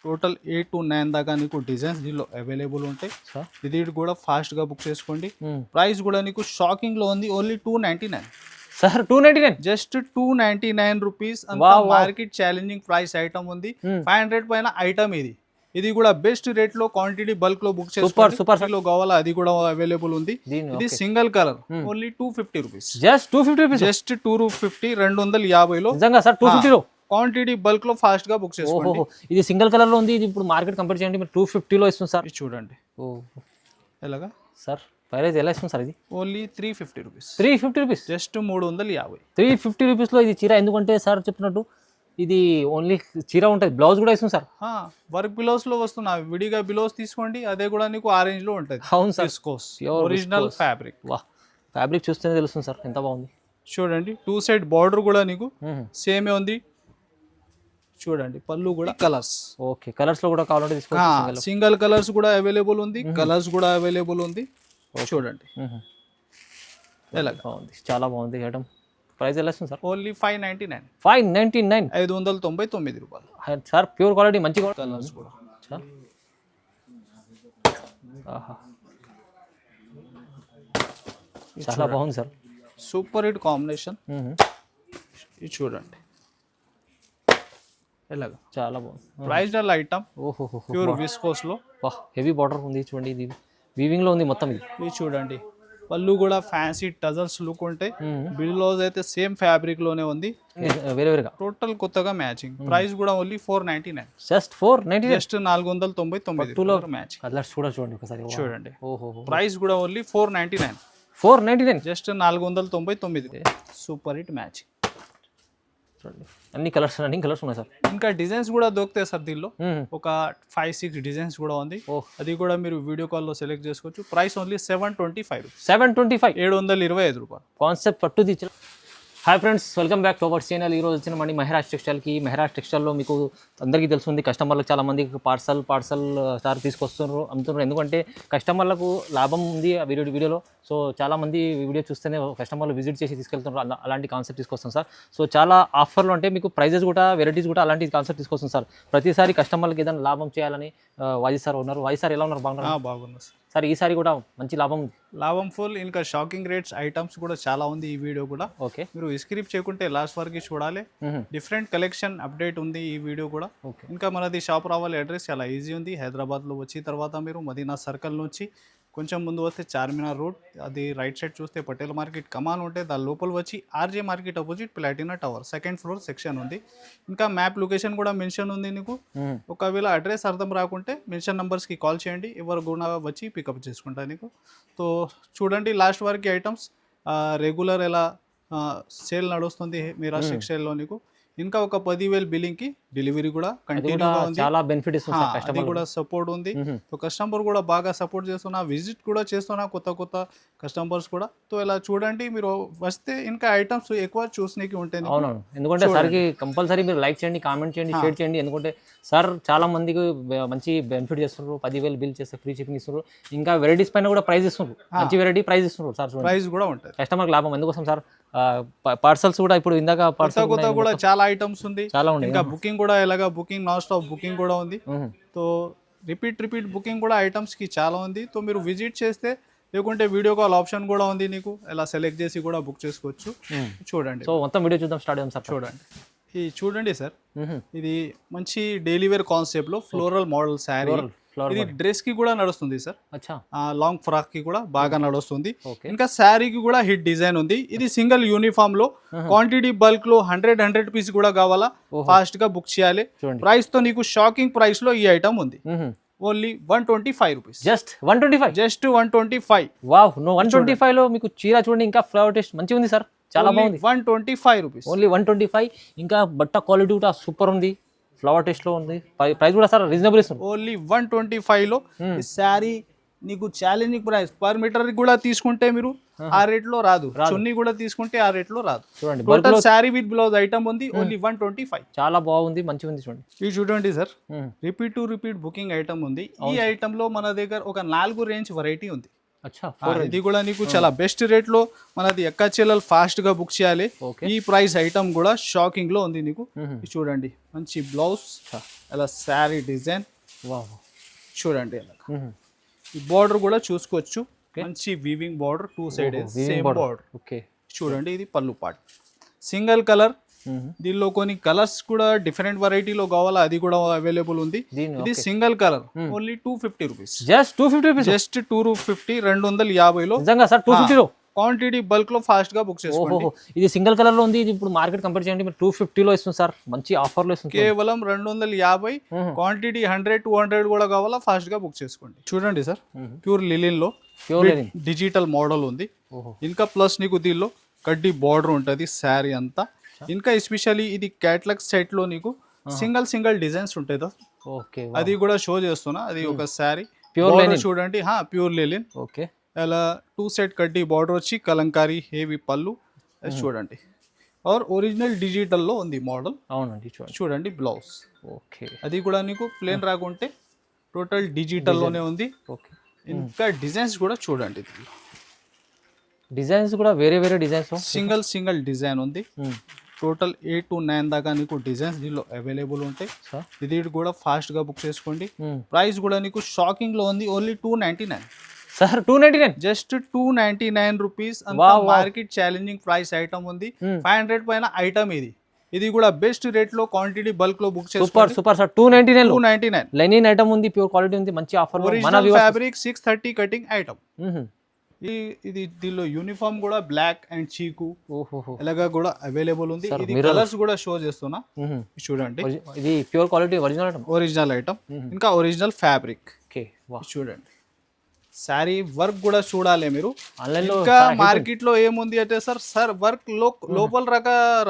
Total 8 to 9 దాకా నీకు designs దీనిలో అవైలబుల్ ఉంటాయి. ఇది కూడా ఫాస్ట్గా బుక్ చేసుకోండి. ప్రైస్ కూడా నీకు షాకింగ్లో ఉంది, ఓన్లీ 299 సార్. 299 just 299 rupees. అంత మార్కెట్ ఛాలెంజింగ్ ప్రైస్ ఐటమ్ ఉంది. 500 పైన ఐటమ్ ఇది కూడా బెస్ట్ రేట్ లో క్వాంటిటీ బల్క్ లో బుక్ చేసుకోండి. సూపర్ లో కావాలా అది కూడా అవైలబుల్ ఉంది. ఇది single colour only 250 rupees. Just 250 rupees. Just 250 250లో నిజంగా సార్ 250 లో క్వాంటిటీ బల్క్ లో ఫాస్ట్ గా బుక్ చేసుకోండి. ఇది సింగిల్ కలర్ లో ఉంది. ఇది ఇప్పుడు మార్కెట్ కంపేర్ చేయండి మీరు 250 లో ఇస్తుంది సార్. చూడండి ఎలాగా సార్ ప్రైస్ ఎలా ఇస్తుంది సార్? ఇది only 350 rupees. 350 rupees just 350. 350 rupees లో ఇది చీర. ఎందుకంటే సార్ చెప్పినట్టు ఇది ఓన్లీ చీర ఉంటుంది, బ్లౌజ్ కూడా ఇస్తుంది సార్. వర్క్ బిలౌస్ లో వస్తున్నా, విడిగా బిలౌస్ తీసుకోండి, అదే కూడా నీకు ఆరెంజ్ లో ఉంటుంది. అవును సార్, ఒరిజినల్ ఫ్యాబ్రిక్. వా, ఫ్యాబ్రిక్ చూస్తేనే తెలుస్తుంది సార్ ఎంత బాగుంది. చూడండి 2 సైడ్ బార్డర్ కూడా నీకు సేమే ఉంది. చూడండి పళ్ళు కూడా కలర్స్. ఓకే, కలర్స్ లో కూడా కావాలంటే తీసుకోవచ్చు. సింగిల్ కలర్స్ కూడా అవైలబుల్ ఉంది, కలర్స్ కూడా అవైలబుల్ ఉంది. చూడండి ఎలా బాగుంది, చాలా బాగుంది ఐటమ్. ప్రైస్ ఎలా వస్తుంది సార్? ఓన్లీ 599. 599 599 రూపాయలు సార్. ప్యూర్ క్వాలిటీ, మంచి కలర్స్ కూడా చాలా బాగుంది సార్. Super hit combination. ఇది చూడండి ఎలాగా చాలా బాగుంది. Price dull item. ఓహో, ప్యూర్ విస్కోస్ లో హెవీ బార్డర్ ఉంది. చూడండి ఇది వీవింగ్ లో ఉంది మొత్తం. ఇది చూడండి పళ్ళు కూడా ఫ్యాన్సీ టజల్స్ లుక్ ఉంటాయి. బిలోస్ అయితే సేమ్ ఫ్యాబ్రిక్ లోనే ఉంది, వేరే వేరేగా టోటల్ కొత్తగా మ్యాచింగ్. ప్రైస్ కూడా only 499. Just 499. Just 499 match. Colours కూడా చూడండి ఒకసారి. చూడండి ప్రైస్ కూడా only 499. 499 just 499. Super hit match. చూడండి అన్ని కలర్స్ ఉన్నాయి సార్. ఇంకా డిజైన్స్ కూడా దొరుకుతాయి సార్ దీనిలో. ఒక 5-6 డిజైన్స్ కూడా ఉంది. అది కూడా మీరు వీడియో కాల్ లో సెలెక్ట్ చేసుకోవచ్చు. Price only 725. 725 రూపాయలు. కాన్సెప్ట్ పట్టు తీర్చిన. Hi friends, welcome back to our channel. ఈరోజు వచ్చిన మళ్ళీ మెహరాజ్ టెక్స్టైల్కి. మెహరాజ్ టెక్స్టైల్లో మీకు అందరికీ తెలుస్తుంది, కస్టమర్లకు చాలా మందికి పార్సల్ సార్ తీసుకొస్తున్నారు, అమ్ముతున్నారు. ఎందుకంటే కస్టమర్లకు లాభం ఉంది ఆ వీడియోలో. సో చాలామంది వీడియో చూస్తేనే కస్టమర్లు విజిట్ చేసి తీసుకెళ్తున్నారు. అలాంటి కాన్సెప్ట్ తీసుకొస్తాం సార్. సో చాలా ఆఫర్లు అంటే మీకు ప్రైజెస్ కూడా, వెరైటీస్ కూడా అలాంటి కాన్సెప్ట్ తీసుకొస్తాం సార్. ప్రతిసారి కస్టమర్లకు ఏదైనా లాభం చేయాలని వాయిస్ సార్ ఉన్నారు. వాయిస్ సార్ ఎలా ఉన్నారు? బాగున్నారు సార్. ఈసారి కూడా మంచి లాభం ఫుల్. ఇంకా షాకింగ్ రేట్స్ ఐటమ్స్ కూడా చాలా ఉంది ఈ వీడియో కూడా. ఓకే, మీరు స్క్రిప్ట్ చేయకుంటే లాస్ట్ వరకు చూడాలి. డిఫరెంట్ కలెక్షన్ అప్డేట్ ఉంది ఈ వీడియో కూడా. ఇంకా మనది షాప్ రావాలి అడ్రస్ చాలా ఈజీ ఉంది. హైదరాబాద్లో వచ్చిన తర్వాత మీరు మదీనా సర్కిల్ నుంచి కొంచెం ముందు వస్తే చార్మినార్ రోడ్, అది రైట్ సైడ్ చూస్తే పటేల్ మార్కెట్ కమాన్ ఉంటే దాని లోపల వచ్చి RJ market opposite Platina tower 2nd floor section ఉంది. ఇంకా మ్యాప్ లొకేషన్ కూడా మెన్షన్ ఉంది నీకు. ఒకవేళ అడ్రస్ అర్థం రాకుంటే మెన్షన్ నంబర్స్కి కాల్ చేయండి, ఎవరు కూడా వచ్చి పికప్ చేసుకుంటా నీకు. సో చూడండి లాస్ట్ వరకు ఐటమ్స్ రెగ్యులర్ ఎలా సేల్ నడుస్తుంది మీరాజ్ టెక్స్టైల్లో నీకు. ఇంకా ఒక 10,000 బిల్లింగ్ కి డెలివరీ కూడా కంటిన్యూగా ఉంది. చాలా బెనిఫిట్ ఇస్తుంది కస్టమర్ కూడా సపోర్ట్ ఉంది. సో కస్టమర్ కూడా బాగా సపోర్ట్ చేస్తున్నా, విజిట్ కూడా చేస్తున్నా కొత్త కస్టమర్స్ కూడా. సో ఇలా చూడండి, మీరు వస్తే ఇంకా ఐటమ్స్ ఎక్కువ చూసడానికి ఉంటాయి. అవునవును, ఎందుకంటే సార్కి కంపల్సరీ మీరు లైక్ చేయండి, కామెంట్ చేయండి, షేర్ చేయండి. ఎందుకంటే సార్ చాలా మందికి మంచి బెనిఫిట్ చేస్తున్నారు. 10,000 బిల్ చేస్తే ఫ్రీ షిప్పింగ్ ఇస్తున్నారు. ఇంకా వెరైటీస్ పైన కూడా ప్రైస్ ఇస్తున్నారు, మంచి వెరైటీ ప్రైస్ ఇస్తున్నారు సార్. ప్రైస్ కూడా ఉంటుంది, కస్టమర్కి లాభం. ఎందుకోసం సార్ పార్సల్స్ కూడా ఇప్పుడు ఇందాక కొత్త కూడా చాలా ఐటమ్స్ ఉంది, చాలా ఉన్నాయి. ఇంకా బుకింగ్ కూడా ఎలాగా బుకింగ్ నాన్ స్టాప్ బుకింగ్ కూడా ఉంది. సో రిపీట్ బుకింగ్ కూడా ఐటమ్స్ కి చాలా ఉంది. సో మీరు విజిట్ చేస్తే, లేకుంటే వీడియో కాల్ ఆప్షన్ కూడా ఉంది నీకు, ఎలా సెలెక్ట్ చేసి కూడా బుక్ చేసుకోవచ్చు. చూడండి, సో మొత్తం వీడియో చూద్దాం, స్టార్ట్ చేద్దాం సార్. చూడండి ఇది చూడండి సార్, ఇది మంచి డైలీ వేర్ కాన్సెప్ట్ లో ఫ్లోరల్ మోడల్ శారీ. ఇది డ్రెస్ కి కూడా నడుస్తుంది సార్, లాంగ్ ఫ్రాక్ కి కూడా బాగా నడుస్తుంది. ఇంకా శారీకి కూడా హిట్ డిజైన్ ఉంది. ఇది సింగిల్ యూనిఫామ్ లో క్వాంటిటీ బల్క్ లో 100 పీస్ కూడా కావాలా, ఫాస్ట్ గా బుక్ చేయాలి. ప్రైస్ తో నీకు షాకింగ్ ప్రైస్ లో ఈ ఐటమ్ ఉంది. Only 125 rupees. Just 125. Just 125. Wow, 125 లో మీకు చీర చూడండి, ఇంకా ఫ్లవర్ టేస్ట్ మంచిగా ఉంది సార్, చాలా బాగుంది. 125 రూపీస్. ఓన్లీ 125. ఇంకా బట్ట క్వాలిటీ కూడా సూపర్ ఉంది, ఫ్లవర్ టేస్ట్ లో ఉంది. ప్రైస్ కూడా సార్ రీజనబుల్ ఇస్తుంది. ఓన్లీ 125 లో శారీ నీకు ఛాలెంజింగ్ ప్రైస్. పర్ మీటర్ కూడా తీసుకుంటే మీరు ఆ రేట్ లో రాదు, చున్నీ కూడా తీసుకుంటే ఆ రేట్ లో రాదు. చూడండి, total sari with blouse item ఉంది. ఓన్లీ 125. చాలా బాగుంది, మంచిగా ఉంది. చూడండి ఇది చూడండి సార్, రిపీట్ బుకింగ్ ఐటమ్ ఉంది. ఈ ఐటమ్ లో మన దగ్గర ఒక 4 రేంజ్ వెరైటీ ఉంది. ఇది కూడా నీకు చాలా బెస్ట్ రేట్ లో మనది ఎక్కచెల్లెలు ఫాస్ట్ గా బుక్ చేయాలి. ఈ ప్రైస్ ఐటమ్ కూడా షాకింగ్ లో ఉంది నీకు. చూడండి మంచి బ్లౌజ్, ఇలా శారీ డిజైన్ వావ్. చూడండి ఇలా ఈ బార్డర్ కూడా చూసుకోవచ్చు మంచి weaving border two side same border okay. చూడండి ఇది పళ్ళు పార్ట్ సింగిల్ కలర్ దీనిలో కొన్ని కలర్స్ కూడా డిఫరెంట్ వెరైటీలో కావాలా అది కూడా అవైలబుల్ ఉంది ఇది single colour only 250 rupees just 250 rupees just 250 250లో నిజంగా సార్ 250 లో క్వాంటిటీ బల్క్ లో ఫాస్ట్ గా బుక్ చేసుకోండి. ఓహో ఇది సింగిల్ కలర్ లో ఉంది ఇది ఇప్పుడు మార్కెట్ కంపేర్ చేయండి మీరు 250 లో ఇస్తుంది సార్ మంచి ఆఫర్ లో ఇస్తుంది కేవలం 250 క్వాంటిటీ 100 200 కూడా కావాలా ఫాస్ట్ గా బుక్ చేసుకోండి. చూడండి సార్ ప్యూర్ లిలిన్ లో డిజిటల్ మోడల్ ఉంది ఇంకా ప్లస్ నీకు దీనిలో కడ్డీ బార్డర్ ఉంటుంది శారీ అంతా ఇంకా ఎస్పెషల్లీ ఇది క్యాటలాగ్ సెట్ లో నీకు సింగిల్ డిజైన్స్ ఉంటాయి ఓకే అది కూడా షో చేస్తున్నా అది ఒక శారీ ప్యూర్ చూడండి ప్యూర్ లిలిన్ ఓకే అలా 2 సెట్ కడ్డీ బార్డర్ వచ్చి కలంకారీ హెవీ పళ్ళు అది చూడండి ఆర్ ఒరిజినల్ డిజిటల్ లో ఉంది మోడల్ అవునండి చూడండి బ్లౌజ్ ఓకే అది కూడా నీకు ప్లేన్ రాకుంటే టోటల్ డిజిటల్ లోనే ఉంది ఓకే ఇంకా డిజైన్స్ కూడా చూడండి డిజైన్స్ కూడా వేరే వేరే డిజైన్స్ సింగిల్ డిజైన్ ఉంది టోటల్ 8 to 9 దాకా నీకు డిజైన్స్ దీనిలో అవైలబుల్ ఉంటాయి ఇది కూడా ఫాస్ట్ గా బుక్ చేసుకోండి ప్రైస్ కూడా నీకు షాకింగ్ లో ఉంది ఓన్లీ 299 సార్ 299 జస్ట్ 299 రూపీస్ అంత మార్కెట్ ఛాలెంజింగ్ ప్రైస్ ఐటమ్ ఉంది 500 పైన ఐటమ్ ఇది కూడా బెస్ట్ రేట్ లో క్వాంటిటీ బల్క్ లో బుక్ చేసుకోండి సూపర్ సార్ 299 లెనిన్ ఐటమ్ ఉంది ప్యూర్ క్వాలిటీ ఉంది మంచి offer original fabric 630 cutting item ఇది దీనిలో యూనిఫామ్ కూడా బ్లాక్ అండ్ చీకు ఇలాగా కూడా అవైలబుల్ ఉంది ఇది కలర్స్ కూడా షో చేస్తున్నా చూడండి ఇది ప్యూర్ క్వాలిటీ ఒరిజినల్ ఐటమ్ ఇంకా ఒరిజినల్ ఫ్యాబ్రిక్ చూడండి శారీ వర్క్ కూడా చూడాలి మీరు ఇంకా మార్కెట్ లో ఏముంది అంటే సార్ వర్క్ లోపల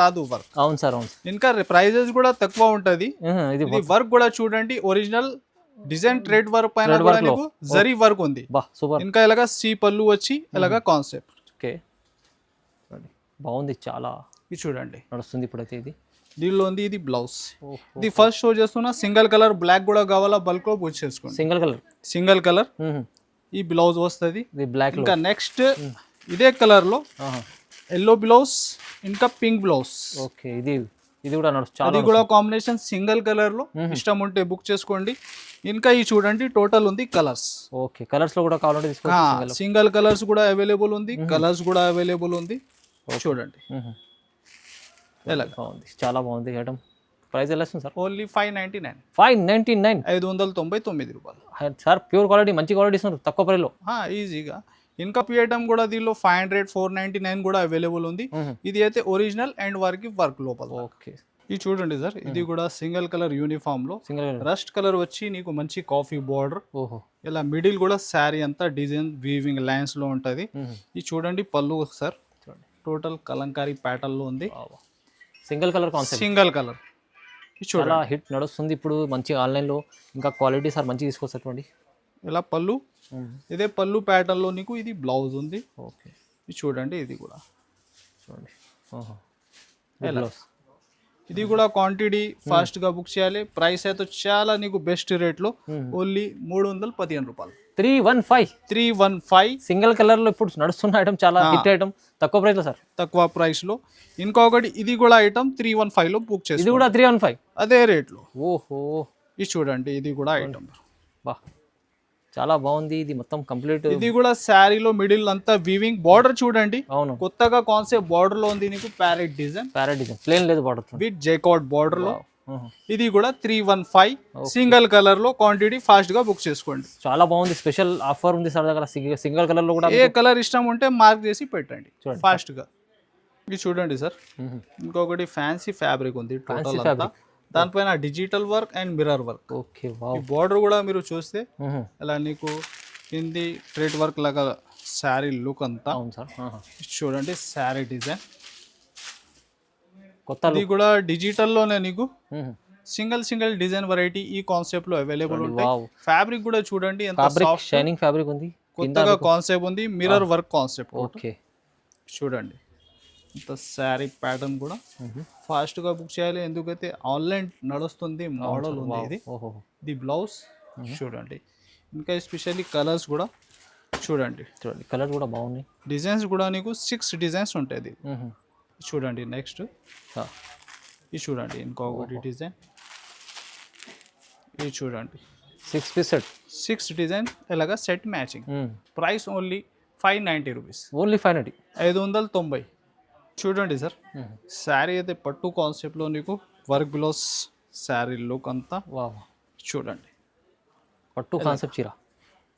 రాదు వర్క్ అవును సార్ అవును ఇంకా ప్రైజెస్ కూడా తక్కువ ఉంటది ఇది వర్క్ కూడా చూడండి ఒరిజినల్ డిజైన్ థ్రెడ్ వర్క్ పైన కూడా నీకు జరీ వర్క్ ఉంది ఇంకా ఇలాగా సి పళ్ళు వచ్చి ఇలాగా కాన్సెప్ట్ ఓకే బాగుంది చాలా ఇది చూడండి నడుస్తుంది ఇప్పుడైతే ఇది దీనిలో ఉంది ఇది బ్లౌజ్ ఇది ఫస్ట్ షో చేస్తున్నా సింగిల్ కలర్ బ్లాక్ కూడా కావాలా బల్క్ లో బుక్ చేసుకోండి సింగిల్ కలర్ ఈ బ్లౌజ్ వస్తుంది బ్లాక్ ఇంకా నెక్స్ట్ ఇదే కలర్ లో ఎల్లో బ్లౌజ్ ఇంకా పింక్ బ్లౌజ్ ఓకే ఇది కూడా అది కూడా కాంబినేషన్ సింగిల్ కలర్ లో ఇష్టం ఉంటే బుక్ చేసుకోండి ఇంకా ఈ చూడండి టోటల్ ఉంది కలర్స్ ఓకే కలర్స్ లో కూడా కావాలంటే తీసుకోండి సింగిల్ కలర్స్ కూడా అవైలబుల్ ఉంది కలర్స్ కూడా అవైలబుల్ ఉంది చూడండి ఎలా బాగుంది చాలా బాగుంది ఐటమ్ ప్రైస్ ఎలా వస్తుంది సార్ ఓన్లీ 599 599 రూపాయలు సార్ ప్యూర్ క్వాలిటీ మంచి క్వాలిటీ ఇస్తున్నారు తక్కువ ప్రైస్ లో ఈజీగా ఇంకా ఐటమ్ కూడా దీనిలో 500 499 కూడా అవైలబుల్ ఉంది ఇది అయితే ఒరిజినల్ అండ్ వర్క్ లోపల ఓకే ఇది చూడండి సార్ ఇది కూడా సింగిల్ కలర్ యూనిఫామ్ లో రస్ట్ కలర్ వచ్చి నీకు మంచి కాఫీ బార్డర్ ఇలా మిడిల్ కూడా శారీ అంతా డిజైన్ వీవింగ్ లైన్స్ లో ఉంటది ఇది చూడండి పళ్ళు సార్ టోటల్ కలంకారీ ప్యాటర్న్ లో ఉంది single colour concept single colour చాలా హిట్ నడుస్తుంది ఇప్పుడు మంచి ఆన్లైన్ లో ఇంకా క్వాలిటీ సార్ మంచి తీసుకొస్తారండి ఇలా పళ్ళు ఇదే పళ్ళు ప్యాటర్న్ లో నీకు ఇది బ్లౌజ్ ఉంది ఓకే ఇది చూడండి ఇది కూడా చూడండి ఇది కూడా క్వాంటిటీ ఫాస్ట్ గా బుక్ చేయాలి ప్రైస్ అయితే చాలా నీకు బెస్ట్ రేట్ లో ఓన్లీ 315 రూపాయలు 315 సింగిల్ కలర్ లో ఇప్పుడు నడుస్తున్న ఐటమ్ చాలా హిట్ ఐటమ్ తక్కువ ప్రైస్ లో సార్ తక్కువ ప్రైస్ లో ఇంకొకటి ఇది కూడా ఐటమ్ 315 లో బుక్ చేసి ఇది కూడా 315 అదే రేట్ లో ఓహో ఇది చూడండి ఇది కూడా ఐటమ్ బా చాలా బాగుంది ఇది మొత్తం కంప్లీట్ ఇది కూడా శారీలో మిడిల్ అంతా వీవింగ్ బార్డర్ చూడండి అవును కొత్తగా కాన్సెప్ట్ బార్డర్ లో ఉంది నీకు ప్యారెట్ డిజైన్ ప్లేన్ లేదు బార్డర్ విత్ జైకాట్ బార్డర్ లో ఇది కూడా 315 సింగిల్ కలర్ లో క్వాంటిటీ ఫాస్ట్ గా బుక్ చేసుకోండి చాలా బాగుంది స్పెషల్ ఆఫర్ ఉంది సార్ దగ్గర సింగిల్ కలర్ లో కూడా ఏ కలర్ ఇష్టం ఉంటే మార్క్ చేసి పెట్టండి ఫాస్ట్ గా ఇది చూడండి సార్ ఇంకొకటి ఫ్యాన్సీ ఫ్యాబ్రిక్ ఉంది టోటల్ అంతా దానిపైన digital work and mirror work okay ఈ బార్డర్ కూడా మీరు చూస్తే ఇలా నీకు కింది థ్రెడ్ వర్క్ లాగా శారీ లుక్ అంతా చూడండి శారీ డిజైన్ కొత్త ఇది కూడా డిజిటల్ లోనే నీకు సింగిల్ డిజైన్ వెరైటీ ఈ కాన్సెప్ట్ లో అవైలబుల్ ఉంటాయి ఫ్యాబ్రిక్ కూడా చూడండి ఎంత సాఫ్ట్ షైనింగ్ ఫ్యాబ్రిక్ ఉంది కొత్తగా కాన్సెప్ట్ ఉంది మిర్రర్ వర్క్ కాన్సెప్ట్ ఓకే చూడండి ఇంత శారీ ప్యాటర్న్ కూడా ఫాస్ట్ గా బుక్ చేయాలి ఎందుకైతే ఆన్లైన్ నడుస్తుంది మోడల్ ఉంది ఇది బ్లౌజ్ చూడండి ఇంకా ఎస్పెషల్లీ కలర్స్ కూడా చూడండి కలర్ కూడా బాగున్నాయి డిజైన్స్ కూడా నీకు 6 డిజైన్స్ ఉంటాయి చూడండి నెక్స్ట్ ఇది చూడండి ఇంకొకటి డిజైన్ ఇది చూడండి 6 పీస్ సెట్ 6 డిజైన్ ఇలాగా set matching. Price only 590 rupees. Only 590. 590. చూడండి సార్, శారీ అయితే పట్టు కాన్సెప్ట్లో నీకు వర్క్ బ్లౌజ్ శారీ లుక్ అంతా వావ్, చూడండి. పట్టు కాన్సెప్ట్ చీర.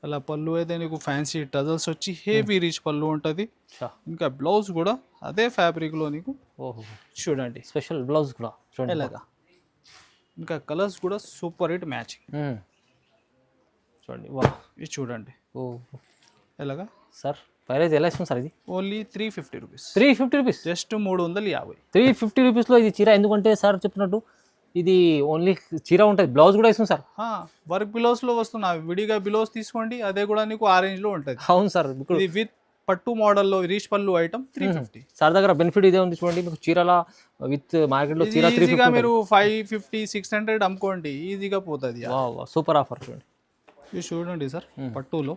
అలా పళ్ళు అయితే నీకు ఫ్యాన్సీ టజల్స్ వచ్చి హెవీ రిచ్ పళ్ళు ఉంటుంది. చా, ఇంకా బ్లౌజ్ కూడా అదే ఫ్యాబ్రిక్లో నీకు ఓహో, చూడండి స్పెషల్ బ్లౌజ్ కూడా చూడండి. ఇలాగా. ఇంకా కలర్స్ కూడా సూపర్ హిట్ మ్యాచింగ్. చూడండి, వా, ఇది చూడండి ఓ ఎలాగా. సార్ ప్రైస్ ఎలా ఇస్తుంది సార్ ఇది? Only 350 rupees. 350 రూపీస్. జస్ట్ 350. 350 రూపీస్లో ఇది చీర. ఎందుకంటే సార్ చెప్పినట్టు ఇది ఓన్లీ చీర ఉంటుంది, బ్లౌజ్ కూడా ఇస్తుంది సార్. వర్క్ బిలోస్లో వస్తున్నా, విడిగా బిలోస్ తీసుకోండి, అదే కూడా నీకు ఆరెంజ్లో ఉంటుంది. అవును సార్, ఇది విత్ పట్టు మోడల్లో రీచ్ పళ్ళు ఐటమ్ 350. సార్ దగ్గర బెనిఫిట్ ఇదే ఉంది చూడండి, మీకు చీరల విత్ మార్కెట్లో చీర 350. ఈజీగా మీరు 550 600 అమ్ముకోండి, ఈజీగా పోతుంది. సూపర్ ఆఫర్ చూడండి. ఇది చూడండి సార్, పట్టులో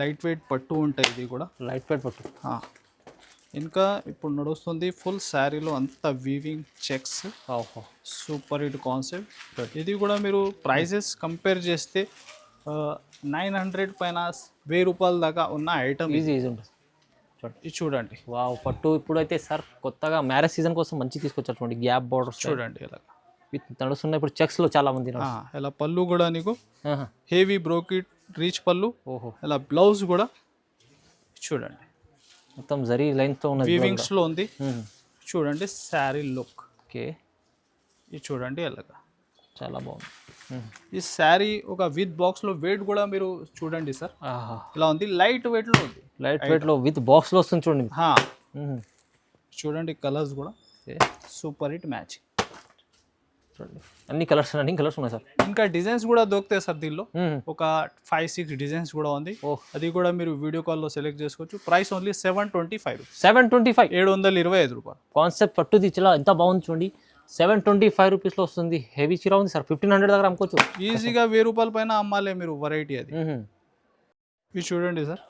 లైట్ వెయిట్ పట్టు ఉంటాయి. ఇది కూడా లైట్ వెయిట్ పట్టు. ఇంకా ఇప్పుడు నడుస్తుంది ఫుల్ శారీలో అంతా weaving checks. Super hit concept. ఇది కూడా మీరు ప్రైసెస్ కంపేర్ చేస్తే 900 పైన 1000 రూపాయల దాకా ఉన్న ఐటమ్. ఈజీ ఉంటుంది చూడండి. ఇది చూడండి, వావ్, పట్టు ఇప్పుడైతే సార్ కొత్తగా మ్యారేజ్ సీజన్ కోసం మంచి తీసుకొచ్చారు చూడండి. గ్యాప్ బార్డర్స్ చూడండి ఇలా విత్ నడుస్తున్నాయి ఇప్పుడు చెక్స్లో చాలా మంది. ఇలా పళ్ళు కూడా నీకు హెవీ బ్రోకెట్ రీచ్ పళ్ళు. ఓహో, ఇలా బ్లౌజ్ కూడా చూడండి మొత్తం జరీ లైన్స్తో ఉన్నది, వీవింగ్స్లో ఉంది. చూడండి శారీ లుక్. ఓకే, ఇది చూడండి ఎలాగా చాలా బాగుంది. ఈ శారీ ఒక విత్ బాక్స్లో వెయిట్ కూడా మీరు చూడండి సార్, ఇలా ఉంది. లైట్ వెయిట్లో ఉంది, లైట్ వెయిట్లో విత్ బాక్స్లో వస్తుంది చూడండి. చూడండి కలర్స్ కూడా సూపర్ హిట్ మ్యాచ్. చూడండి అన్ని కలర్స్ ఉన్నాయి సార్. ఇంకా డిజైన్స్ కూడా దొరుకుతాయి సార్ దీనిలో. ఒక 5-6 డిజైన్స్ కూడా ఉంది. అది కూడా మీరు వీడియో కాల్లో సెలెక్ట్ చేసుకోవచ్చు. Price only 725. 725 రూపాయలు. కాన్సెప్ట్ పట్టుది చాలా ఎంత బాగుంది చూడండి. 725 రూపీస్లో వస్తుంది. హెవీ చీర ఉంది సార్. 1500 దగ్గర అమ్ముకోవచ్చు ఈజీగా. 1000 రూపాయల పైన అమ్మాలే మీరు వెరైటీ అది. ఇది చూడండి సార్,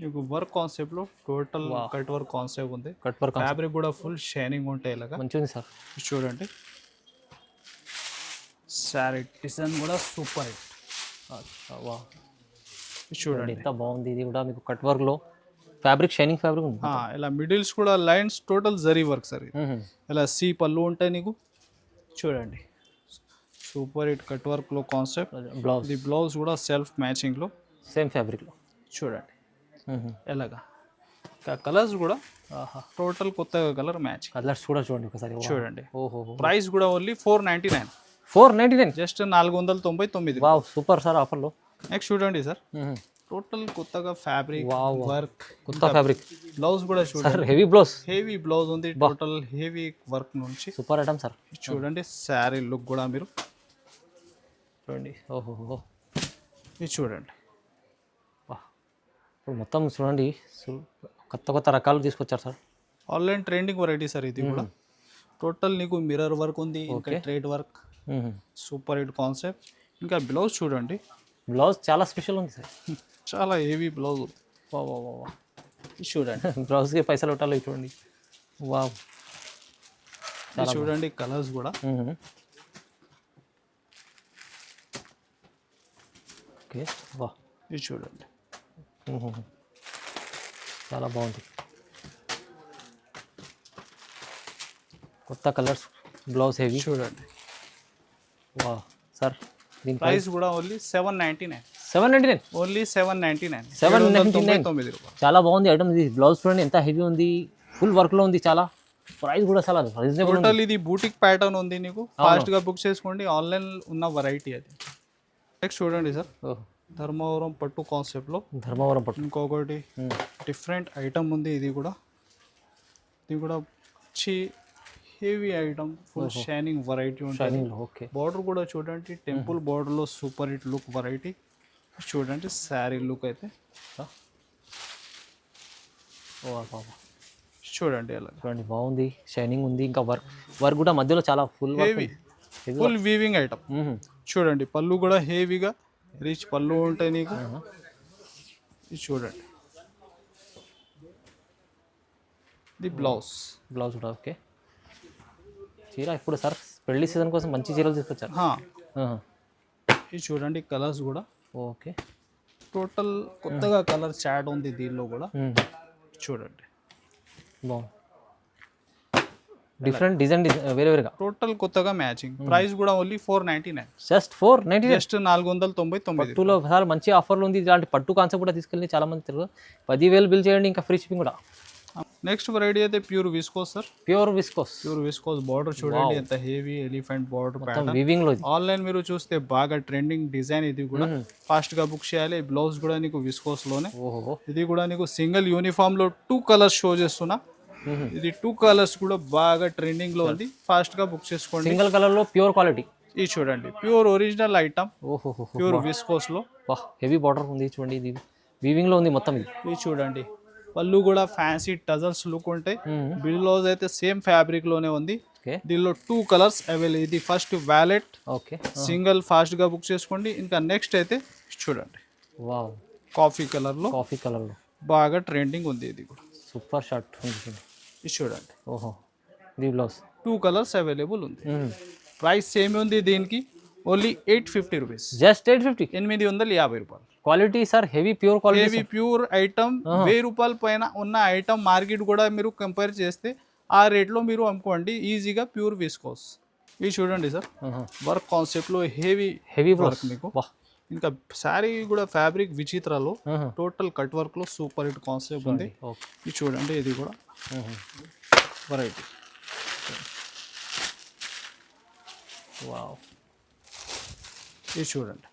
మీకు వర్క్ కాన్సెప్ట్లో టోటల్ కట్ వర్క్ కాన్సెప్ట్ ఉంది. కట్ వర్క్ ఫ్యాబ్రిక్ కూడా ఫుల్ షైనింగ్ ఉంటాయి ఇలాగా. మంచిగా ఉంది సార్. చూడండి శారీ డిజైన్ కూడా సూపర్ హిట్. చూడండి ఎంత బాగుంది. ఇది కూడా మీకు కట్ వర్క్లో ఫ్యాబ్రిక్ షైనింగ్ ఫ్యాబ్రిక్ ఉంది. ఇలా మిడిల్స్ కూడా lines total zari work sir. ఇలా సి పళ్ళు ఉంటాయి నీకు. చూడండి సూపర్ హిట్ కట్ వర్క్లో కాన్సెప్ట్. బ్లౌజ్, ఇది బ్లౌజ్ కూడా సెల్ఫ్ మ్యాచింగ్లో సేమ్ ఫ్యాబ్రిక్లో. చూడండి ఎలాగా. కలర్స్ కూడా టోటల్ కొత్తగా కలర్ మ్యాచ్. కలర్స్ కూడా చూడండి ఒకసారి. చూడండి ఓహో, ప్రైస్ కూడా only 499. 499, just 499. Wow, super sir ఆఫర్లో. నెక్స్ట్ చూడండి సార్, టోటల్ కొత్తగా ఫ్యాబ్రిక్ వర్క్, కొత్త ఫ్యాబ్రిక్. బ్లౌజ్ కూడా చూడండి, హెవీ బ్లౌజ్. హెవీ బ్లౌజ్ ఉంది. టోటల్ హెవీ వర్క్ నుంచి సూపర్ ఐటమ్ సార్. చూడండి శారీ లుక్ కూడా మీరు చూడండి. ఓహో, ఇది చూడండి. ఇప్పుడు మొత్తం చూడండి కొత్త రకాలు తీసుకొచ్చారు sir. Online trending variety sir. ఇది కూడా టోటల్ నీకు మిర్రర్ వర్క్ ఉంది, ఇంకా trade work. Super hit concept. ఇంకా బ్లౌజ్ చూడండి, బ్లౌజ్ చాలా స్పెషల్ ఉంది సార్. చాలా హెవీ బ్లౌజ్. చూడండి బ్లౌజ్కి పైసలు పెట్టాలి. చూడండి వావ్, చూడండి కలర్స్ కూడా. ఓకే, వా, ఇది చూడండి చాలా బాగుంది. కొత్త కలర్స్, బ్లౌజ్ హెవీ. చూడండి వా సార్, దీని ప్రైస్ కూడా ఓన్లీ 799. 799, ఓన్లీ 799. 799 రూపాయలు. చాలా బాగుంది ఐటమ్. ఇది బ్లౌజ్ చూడండి ఎంత హెవీ ఉంది, ఫుల్ వర్క్లో ఉంది. చాలా ప్రైస్ కూడా చాలా రీజనబుల్. టోటల్ ఇది బూటిక్ ప్యాటర్న్ ఉంది. నీకు ఫాస్ట్గా బుక్ చేసుకోండి. ఆన్లైన్ ఉన్న వెరైటీ అది. నెక్స్ట్ చూడండి సార్, ధర్మవరం పట్టు కాన్సెప్ట్లో. ధర్మవరం పట్టు ఇంకొకటి డిఫరెంట్ ఐటమ్ ఉంది. ఇది కూడా heavy item, full shining variety ఉంటుంది. ఓకే, బార్డర్ కూడా చూడండి, టెంపుల్ బార్డర్లో సూపర్ హిట్ లుక్ వెరైటీ. చూడండి శారీ లుక్ అయితే చూడండి అలా. చూడండి బాగుంది, షైనింగ్ ఉంది. ఇంకా వర్క్ కూడా మధ్యలో చాలా ఫుల్ వీవింగ్ ఐటమ్. చూడండి పళ్ళు కూడా హెవీగా రిచ్ పళ్ళు ఉంటాయి నీకు. ఇది చూడండి, ఇది బ్లౌజ్ కూడా. ఓకే, చీర ఇప్పుడు సార్ పెళ్లి సీజన్ కోసం మంచి చీరలు తీసుకొచ్చారు. ఇది చూడండి కలర్స్ కూడా ఓకే. టోటల్ కొత్తగా కలర్ చాట్ ఉంది దీనిలో కూడా చూడండి. బాగుంది. డిఫరెంట్ డిజైన్ వేరే వేరేగా టోటల్ కొత్తగా మ్యాచింగ్. ప్రైస్ కూడా ఓన్లీ 499. జస్ట్ 490. జస్ట్ 499. పట్టులో చాలా మంచి ఆఫర్లు ఉంది. ఇలాంటి పట్టు కాన్సెప్ట్ కూడా తీసుకెళ్ళి చాలా మంది తిరుగు 10,000 బిల్ చేయండి, ఇంకా ఫ్రీ షిప్పింగ్ కూడా. నెక్స్ట్ వెరైటీ అయితే pure viscose sir. Pure viscose. Pure viscose border చూడండి ఎంత heavy elephant border pattern. Weaving లో ఆన్లైన్ మీరు చూస్తే బాగా ట్రెండింగ్ డిజైన్. ఇది కూడా ఫాస్ట్ గా బుక్ చేయాలి. బ్లౌజ్ కూడా నీకు విస్కోస్ లోనే. ఓహో. ఇది కూడా నీకు సింగిల్ యూనిఫామ్ లో 2 కలర్స్ షో చేస్తున్నా. ఇది 2 కలర్స్ కూడా బాగా ట్రెండింగ్ లో ఉంది. ఫాస్ట్ గా బుక్ చేసుకోండి. సింగిల్ కలర్ లో ప్యూర్ క్వాలిటీ. ఇది చూడండి ప్యూర్ ఒరిజినల్ ఐటమ్. ఓహో. ప్యూర్ విస్కోస్ లో హెవీ బార్డర్ ఉంది చూడండి. ఇది వీవింగ్ లో ఉంది మొత్తం. ఇది చూడండి పళ్ళు కూడా ఫ్యాన్సీ టజల్స్ లుక్ ఉంటాయి. బ్లౌజ్ అయితే సేమ్ ఫ్యాబ్రిక్ లోనే ఉంది. దీనిలో 2 కలర్స్ అవైలబుల్. ఇది first violet. Okay. Single fast గా బుక్ చేసుకోండి. ఇంకా నెక్స్ట్ అయితే చూడండి వావ్ కాఫీ కలర్ లో. కాఫీ కలర్ లో బాగా ట్రెండింగ్ ఉంది. ఇది కూడా సూపర్ షర్ట్ ఉంది. ఇది చూడండి. ఓహో. ఇది బ్లౌజ్ 2 కలర్స్ అవైలబుల్ ఉంది. ప్రైస్ సేమ్ ఉంది దీనికి ఓన్లీ 850 రూపీస్. జస్ట్ 850. 850 రూపాయలు. Quality sir heavy pure quality. Heavy pure item. 1000 రూపాయల పైన ఉన్న ఐటమ్ మార్కెట్ కూడా మీరు కంపేర్ చేస్తే ఆ రేట్లో మీరు అమ్ముకోండి ఈజీగా. Pure viscose. ఇది చూడండి సార్ వర్క్ కాన్సెప్ట్ లో హెవీ వర్క్ మీకు. ఇంకా శారీ కూడా ఫ్యాబ్రిక్ విచిత్రలో టోటల్ కట్ వర్క్ లో సూపర్ హిట్ కాన్సెప్ట్ ఉంది. ఇది చూడండి ఇది కూడా వెరైటీ. వావ్. ఇది చూడండి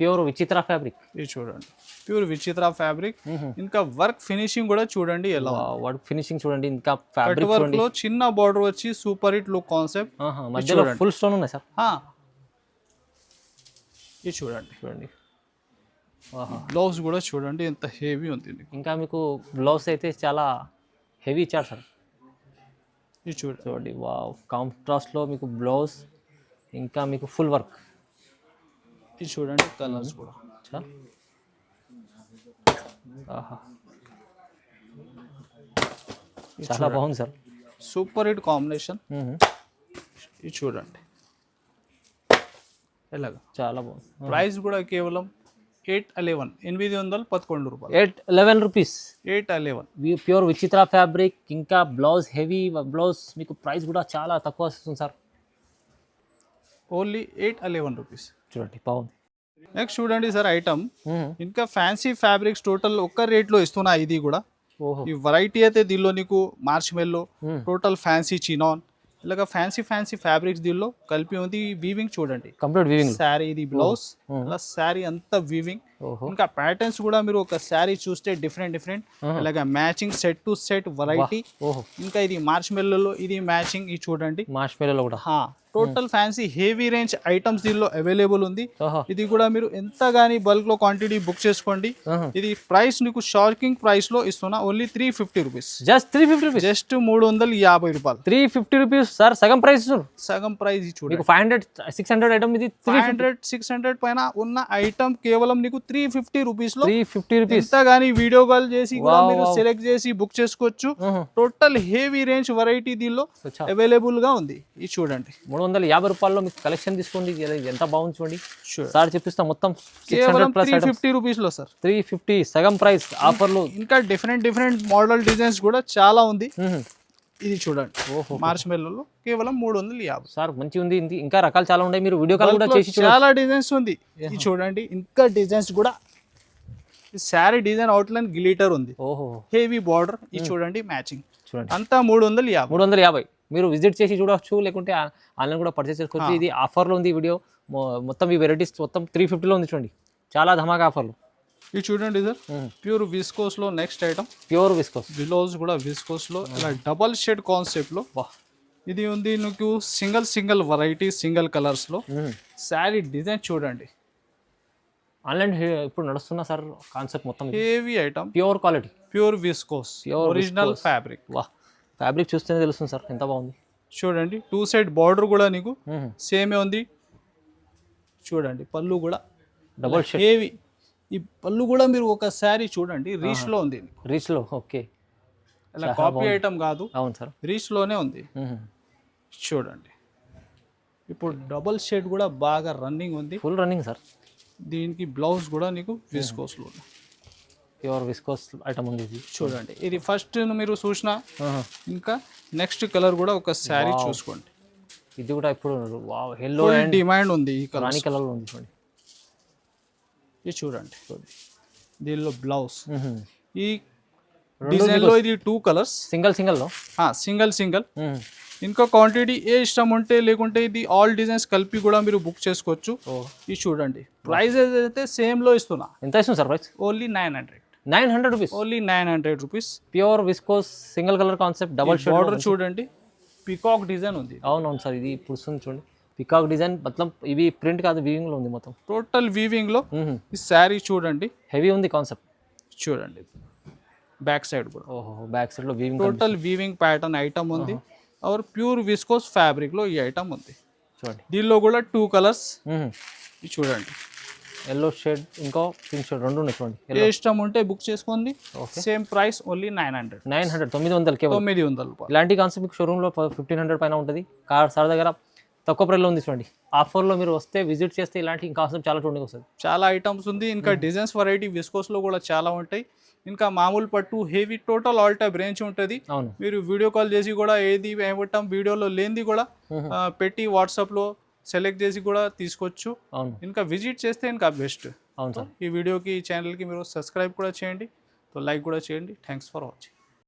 ప్యూర్ విచిత్ర ఫ్యాబ్రిక్. ఇది చూడండి ప్యూర్ విచిత్ర ఫ్యాబ్రిక్. ఇంకా వర్క్ ఫినిషింగ్ కూడా చూడండి ఎలా. వర్క్ ఫినిషింగ్ చూడండి. ఇంకా కట్ ఫ్యాబ్రిక్ వర్క్ లో చిన్న బార్డర్ వచ్చి సూపర్ హిట్ లుక్ కాన్సెప్ట్. మధ్యలో ఫుల్ స్టోన్ ఉన్నాయి సార్. ఇది చూడండి. చూడండి బ్లౌజ్ కూడా చూడండి ఎంత హెవీ ఉంది. ఇంకా మీకు బ్లౌజ్ అయితే చాలా హెవీ ఇచ్చారు సార్. ఇది చూడండి వావ్. కాంట్రాస్ట్ లో మీకు బ్లౌజ్ ఇంకా మీకు ఫుల్ వర్క్. ఇది చూడండి కలర్స్ కూడా చాలా బాగుంది సార్. Super hit combination. ఇది చూడండి ఎలాగా చాలా బాగుంది. ప్రైస్ కూడా కేవలం 811 రూపాయలు. 811 రూపీస్. 811. ప్యూర్ విచిత్ర ఫ్యాబ్రిక్. ఇంకా బ్లౌజ్ హెవీ బ్లౌజ్. మీకు ప్రైస్ కూడా చాలా తక్కువ వస్తుంది సార్. Only 811 rupees. చూడండి బాగుంది. నెక్స్ట్ చూడండి సార్ ఐటమ్ ఇంకా ఫ్యాన్సీ ఫ్యాబ్రిక్స్ టోటల్ ఒక్క రేట్లో ఇస్తున్నా. ఇది కూడా ఈ వెరైటీ అయితే దీనిలో నీకు మార్చ్ మెల్లో టోటల్ ఫ్యాన్సీ చినాన్ ఇలాగ ఫ్యాన్సీ ఫ్యాబ్రిక్స్ దీనిలో కలిపి ఉంది. వీవింగ్ చూడండి కంప్లీట్ వీవింగ్. శారీ ఇది బ్లౌజ్ అలా శారీ అంతా వీవింగ్. ఇంకా ప్యాటర్న్స్ కూడా మీరు ఒక శారీ చూస్తే డిఫరెంట్ ఇలాగ matching set to set variety. ఇంకా ఇది మార్చ్ మెల్లో ఇది మ్యాచింగ్. ఇది చూడండి మార్చ్ మెల్లో కూడా total fancy heavy range items దీనిలో అవైలబుల్ ఉంది. ఇది కూడా మీరు ఎంత గానీ బల్క్ లో క్వాంటిటీ బుక్ చేసుకోండి. ఇది ప్రైస్ నీకు షాకింగ్ ప్రైస్ లో ఇస్తున్నా only 350 rupees. Just 350 rupees. Just 350 రూపాయలు. 350 రూపీస్ సార్. సగం ప్రైస్. సగం ప్రైస్ చూడండి. 500-600 ఐటమ్ ఇది 500-600 పైన ఉన్న ఐటమ్ కేవలం నీకు 350 రూపీస్ లో. 350 రూపీస్. ఎంత గానీ వీడియో కాల్ చేసి కూడా మీరు సెలెక్ట్ చేసి బుక్ చేసుకోవచ్చు. టోటల్ హెవీ రేంజ్ వెరైటీ దీనిలో అవైలబుల్ గా ఉంది. ఇది చూడండి 350 రూపాయల్లో మీకు కలెక్షన్ తీసుకోండి. ఎంత బాగుంది చూడండి సార్. చెప్పిస్తా మొత్తం 350 రూపీస్ లో సార్. 350 సగం ప్రైస్ ఆఫర్లు. ఇంకా డిఫరెంట్ మోడల్ డిజైన్స్ కూడా చాలా ఉంది. ఇది చూడండి మార్చ్ మెల్లో కేవలం 350 సార్. మంచి ఉంది. ఇంకా రకాలు చాలా ఉన్నాయి. మీరు వీడియో కాల్ కూడా చేసి చాలా డిజైన్స్ ఉంది. ఇది చూడండి ఇంకా డిజైన్స్ కూడా. శారీ డిజైన్ అవుట్లైన్ గ్లిటర్ ఉంది. Heavy border. ఇది చూడండి మ్యాచింగ్ చూడండి అంతా 350. మీరు విజిట్ చేసి చూడవచ్చు, లేకుంటే ఆన్లైన్ కూడా పర్చేస్ చేసుకోవచ్చు. ఇది ఆఫర్లో ఉంది. వీడియో మొత్తం ఈ వెరైటీస్ మొత్తం 350లో ఉంది చూడండి. చాలా ధమాకా ఆఫర్లు. ఇది చూడండి సార్ ప్యూర్ విస్కోస్ లో next item. Pure viscose. Blouse కూడా విస్కోస్ లో ఇలా డబల్ షేడ్ కాన్సెప్ట్ లో. ఇది ఉంది నీకు సింగిల్ వెరైటీ సింగిల్ కలర్స్ లో. శారీ డిజైన్ చూడండి. ఆన్లైన్ ఇప్పుడు నడుస్తున్న సార్ కాన్సెప్ట్ మొత్తం heavy item. Pure quality. Pure viscose original fabric. Fabric చూస్తేనే తెలుస్తుంది సార్ ఎంత బాగుంది. చూడండి 2 సైడ్ బార్డర్ కూడా నీకు సేమే ఉంది. చూడండి పళ్ళు కూడా డబల్ హెవీ. ఈ పళ్ళు కూడా మీరు ఒకసారి చూడండి రీచ్ లో ఉంది. రీచ్ లో ఓకే. అలా కాపీ ఐటమ్ కాదు. అవును సార్. రీచ్ లోనే ఉంది. చూడండి ఇప్పుడు డబల్ షేడ్ కూడా బాగా రన్నింగ్ ఉంది. Full running sir. దీనికి బ్లౌజ్ కూడా నీకు విస్కోస్లో ప్యూర్ విస్కోస్ ఐటమ్ ఉంది ఇది. చూడండి. ఇది ఫస్ట్ మీరు చూసిన ఇంకా నెక్స్ట్ కలర్ కూడా ఒక శారీ చూసుకోండి. ఇది కూడా ఇప్పుడు వావ్ ఎల్లో అండ్ డిమాండ్ ఉంది ఈ కలర్. రాణి కలర్లో ఉంది చూడండి. ఇది చూడండి. దీనిలో బ్లౌజ్ ఈ డిజైన్లో ఇది 2 కలర్స్ సింగిల్లో సింగిల్ ఇంకా క్వాంటిటీ ఏ ఇష్టం ఉంటే లేకుంటే ఇది ఆల్ డిజైన్స్ కలిపి కూడా మీరు బుక్ చేసుకోవచ్చు. ఇది చూడండి. ప్రైజెస్ అయితే సేమ్లో ఇస్తున్నా. ఎంత ఇస్తుంది sir price? Only 900. 900 rupees. Only 900 rupees. Pure viscose single colour concept double shade border చూడండి. పికాక్ డిజైన్ ఉంది. అవునవును సార్ ఇది ఇప్పుడు చూడండి పికాక్ డిజైన్ మొత్తం ఇవి ప్రింట్ కాదు వీవింగ్ లో ఉంది మొత్తం టోటల్ వీవింగ్ లో. ఈ శారీ చూడండి హెవీ ఉంది కాన్సెప్ట్. చూడండి బ్యాక్ సైడ్ కూడా. ఓహో బ్యాక్ సైడ్ లో weaving total weaving pattern item ఉంది. और ప్యూర్ విస్కోస్ ఫ్యాబ్రిక్ లో ఈ ఐటమ్ ఉంది. చూడండి దీనిలో కూడా 2 కలర్స్. ఇది చూడండి. ఎల్లో షేడ్ ఇంకా పింక్ షేడ్ రెండు ఉన్నాయి చూడండి. ఏ ఇష్టం ఉంటే బుక్ చేసుకోండి. Same price only 900. 900 కేవలం 900 రూపాయలు. ఇలాంటి కాన్సెప్ట్ మీకు షోరూమ్ లో 1500 పైన ఉంటుంది. సార్ దగ్గర తక్కువ ప్రైస్లో ఉంది చూడండి. ఆఫర్లో మీరు వస్తే విజిట్ చేస్తే ఇలాంటి కాన్సెప్ట్ చాలా చూడండి వస్తుంది. చాలా ఐటమ్స్ ఉంది. ఇంకా డిజైన్స్ వెరైటీ విస్కోస్లో కూడా చాలా ఉంటాయి. ఇంకా మామూలు పట్టు heavy total all type range ఉంటుంది. అవును మీరు వీడియో కాల్ చేసి కూడా ఏది ఏమంటాం వీడియోలో లేనిది కూడా పెట్టి వాట్సాప్లో సెలెక్ట్ చేసి కూడా తీసుకోవచ్చు. అవును ఇంకా విజిట్ చేస్తే ఇంకా బెస్ట్. అవును సార్. ఈ వీడియోకి ఛానల్కి మీరు సబ్స్క్రైబ్ కూడా చేయండి, లైక్ కూడా చేయండి. Thanks for watching.